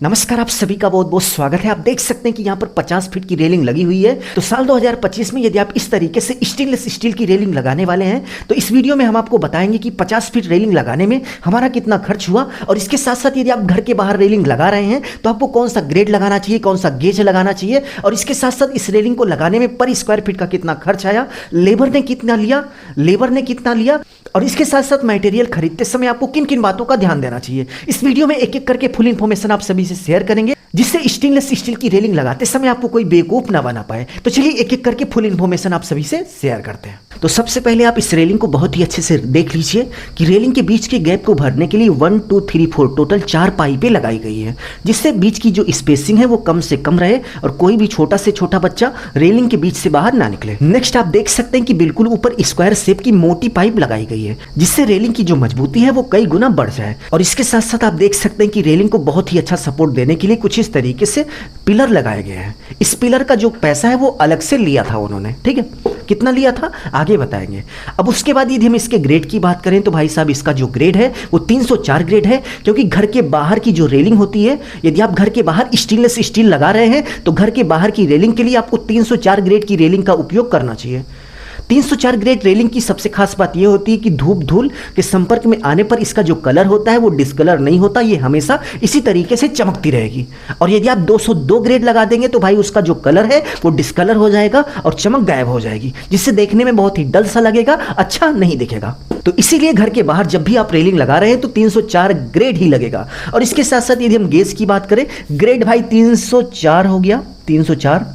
नमस्कार, आप सभी का बहुत बहुत स्वागत है। आप देख सकते हैं कि यहाँ पर 50 फीट की रेलिंग लगी हुई है। तो साल 2025 में यदि आप इस तरीके से स्टेनलेस स्टील की रेलिंग लगाने वाले हैं तो इस वीडियो में हम आपको बताएंगे कि 50 फीट रेलिंग लगाने में हमारा कितना खर्च हुआ, और इसके साथ साथ यदि आप घर के बाहर रेलिंग लगा रहे हैं तो आपको कौन सा ग्रेड लगाना चाहिए, कौन सा गेज लगाना चाहिए, और इसके साथ साथ इस रेलिंग को लगाने में पर स्क्वायर फीट का कितना खर्च आया, लेबर ने कितना लिया, और इसके साथ साथ मटेरियल खरीदते समय आपको किन किन बातों का ध्यान देना चाहिए। इस वीडियो में एक एक करके फुल इन्फॉर्मेशन आप सभी से शेयर करेंगे, जिससे स्टेनलेस स्टील की रेलिंग लगाते समय आपको कोई बेवकूफ ना बना पाए। तो चलिए एक एक करके फुल इन्फॉर्मेशन आप सभी से शेयर करते हैं। तो सबसे पहले आप इस रेलिंग को बहुत ही अच्छे से देख लीजिए कि रेलिंग के बीच के गैप को भरने के लिए 1 2 3 4 टोटल 4 पाइपें लगाई गई है, जिससे बीच की जो स्पेसिंग है वो कम से कम रहे और कोई भी छोटा से छोटा बच्चा रेलिंग के बीच से बाहर ना निकले। नेक्स्ट आप देख सकते हैं कि बिल्कुल ऊपर स्क्वायर शेप की मोटी पाइप लगाई गई है, जिससे रेलिंग की जो मजबूती है वो कई गुना बढ़ जाए। और इसके साथ साथ आप देख सकते हैं कि रेलिंग को बहुत ही अच्छा सपोर्ट देने के लिए कुछ इस तरीके से पिलर लगाए गए हैं। इस पिलर का जो पैसा है वो अलग से लिया था उन्होंने, ठीक है, कितना लिया था आगे बताएंगे। अब उसके बाद यदि हम इसके ग्रेड की बात करें तो भाई साहब इसका जो ग्रेड है वो 304 ग्रेड है, क्योंकि घर के बाहर की जो रेलिंग होती है, यदि आप घर के बाहर स्टेनलेस स्टील लगा रहे हैं तो घर के बाहर की रेलिंग के लिए आपको 304 ग्रेड की रेलिंग का उपयोग करना चाहिए। 304 ग्रेड रेलिंग की सबसे खास बात यह होती है कि धूप धूल के संपर्क में आने पर इसका जो कलर होता है वो डिस्कलर नहीं होता, ये हमेशा इसी तरीके से चमकती रहेगी। और यदि आप 202 ग्रेड लगा देंगे तो भाई उसका जो कलर है वो डिस्कलर हो जाएगा और चमक गायब हो जाएगी, जिससे देखने में बहुत ही डल सा लगेगा, अच्छा नहीं दिखेगा। तो इसीलिए घर के बाहर जब भी आप रेलिंग लगा रहे हैं तो 304 ग्रेड ही लगेगा। और इसके साथ साथ यदि हम गेज की बात करें, ग्रेड भाई 304 हो गया, 304।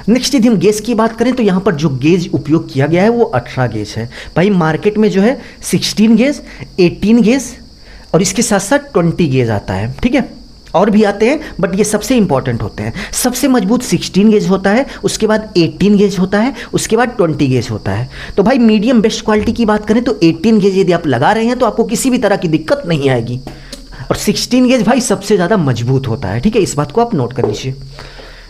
नेक्स्ट यदि हम गेज की बात करें तो यहाँ पर जो गेज उपयोग किया गया है वो 18 गेज है। भाई मार्केट में जो है 16 गेज, 18 गेज और इसके साथ साथ 20 गेज आता है, ठीक है, और भी आते हैं बट ये सबसे इंपॉर्टेंट होते हैं। सबसे मजबूत 16 गेज होता है, उसके बाद 18 गेज होता है, उसके बाद 20 गेज होता है। तो भाई मीडियम बेस्ट क्वालिटी की बात करें तो 18 गेज यदि आप लगा रहे हैं तो आपको किसी भी तरह की दिक्कत नहीं आएगी, और 16 गेज भाई सबसे ज़्यादा मजबूत होता है, ठीक है, इस बात को आप नोट कर लीजिए।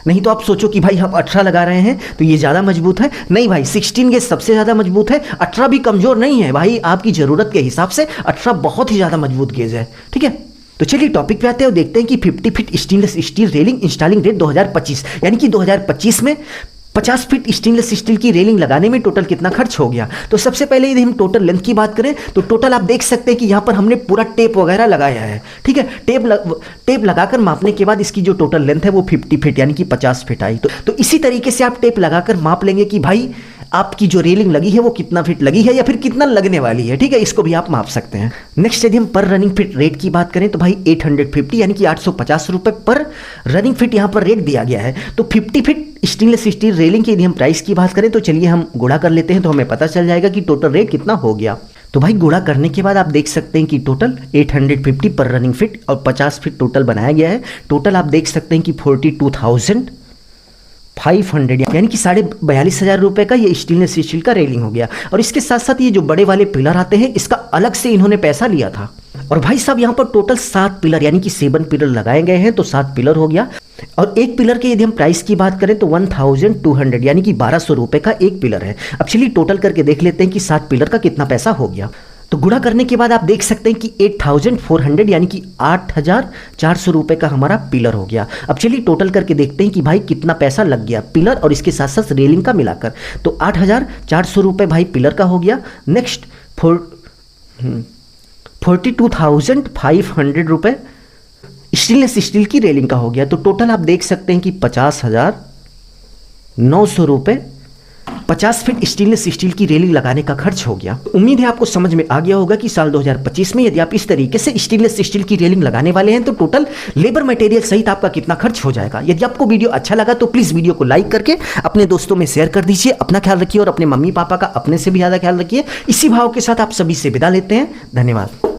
नहीं तो आप सोचो कि भाई हम 18 लगा रहे हैं तो ये ज़्यादा मजबूत है, नहीं भाई 16 गेज सबसे ज़्यादा मजबूत है, 18 भी कमज़ोर नहीं है भाई, आपकी ज़रूरत के हिसाब से 18 बहुत ही ज़्यादा मजबूत गेज है, ठीक है। तो चलिए टॉपिक पे आते हैं और देखते हैं कि 50 feet stainless steel railing installing rate 2025, यानी कि 2025 में 50 फीट स्टेनलेस स्टील की रेलिंग लगाने में टोटल कितना खर्च हो गया। तो सबसे पहले यदि हम टोटल लेंथ की बात करें तो टोटल आप देख सकते हैं कि यहाँ पर हमने पूरा टेप वगैरह लगाया है, ठीक है। टेप लगाकर मापने के बाद इसकी जो टोटल लेंथ है वो 50 फीट यानी कि 50 फीट आई। तो इसी तरीके से आप टेप लगाकर माप लेंगे कि भाई आपकी जो रेलिंग लगी है वो कितना फीट लगी है या फिर कितना लगने वाली है, ठीक है, इसको भी आप माप सकते हैं। नेक्स्ट यदि हम पर रनिंग फीट रेट की बात करें तो भाई 850 यानी कि 850 रुपये पर रनिंग फीट यहाँ पर रेट दिया गया है। तो 50 फीट स्टेनलेस स्टील रेलिंग की यदि हम प्राइस की बात करें तो चलिए हम गुणा कर लेते हैं तो हमें पता चल जाएगा कि टोटल रेट कितना हो गया। तो भाई गुणा करने के बाद आप देख सकते हैं कि टोटल 850 पर रनिंग फीट और 50 फीट टोटल बनाया गया है। टोटल आप देख सकते हैं कि 42,500 यानी कि 42,500 रुपये का ये स्टेनलेस स्टील का रेलिंग हो गया। और इसके साथ साथ ये जो बड़े वाले पिलर आते हैं इसका अलग से इन्होंने पैसा लिया था। और भाई साहब यहाँ पर टोटल 7 पिलर यानी कि 7 पिलर लगाए गए हैं, तो 7 पिलर हो गया। और एक पिलर के यदि हम प्राइस की बात करें तो 1200 यानी कि 1200 रुपये का एक पिलर है। अब चलिए टोटल करके देख लेते हैं कि 7 पिलर का कितना पैसा हो गया। तो गुणा करने के बाद आप देख सकते हैं कि 8400 यानी कि 8400 रुपये का हमारा पिलर हो गया। अब चलिए टोटल करके देखते हैं कि भाई कितना पैसा लग गया पिलर और इसके साथ साथ रेलिंग का मिलाकर। तो 8400 रुपये भाई पिलर का हो गया। नेक्स्ट 42,500 रुपये स्टेनलेस स्टील की रेलिंग का हो गया। तो टोटल आप देख सकते हैं कि 50,900 रुपये 50 फीट स्टेनलेस स्टील की रेलिंग लगाने का खर्च हो गया। उम्मीद है आपको समझ में आ गया होगा कि साल 2025 में यदि आप इस तरीके से स्टेनलेस स्टील की रेलिंग लगाने वाले हैं तो टोटल लेबर मटेरियल सहित आपका कितना खर्च हो जाएगा। यदि आपको वीडियो अच्छा लगा तो प्लीज़ वीडियो को लाइक करके अपने दोस्तों में शेयर कर दीजिए। अपना ख्याल रखिए और अपने मम्मी पापा का अपने से भी ज़्यादा ख्याल रखिए। इसी भाव के साथ आप सभी से विदा लेते हैं। धन्यवाद।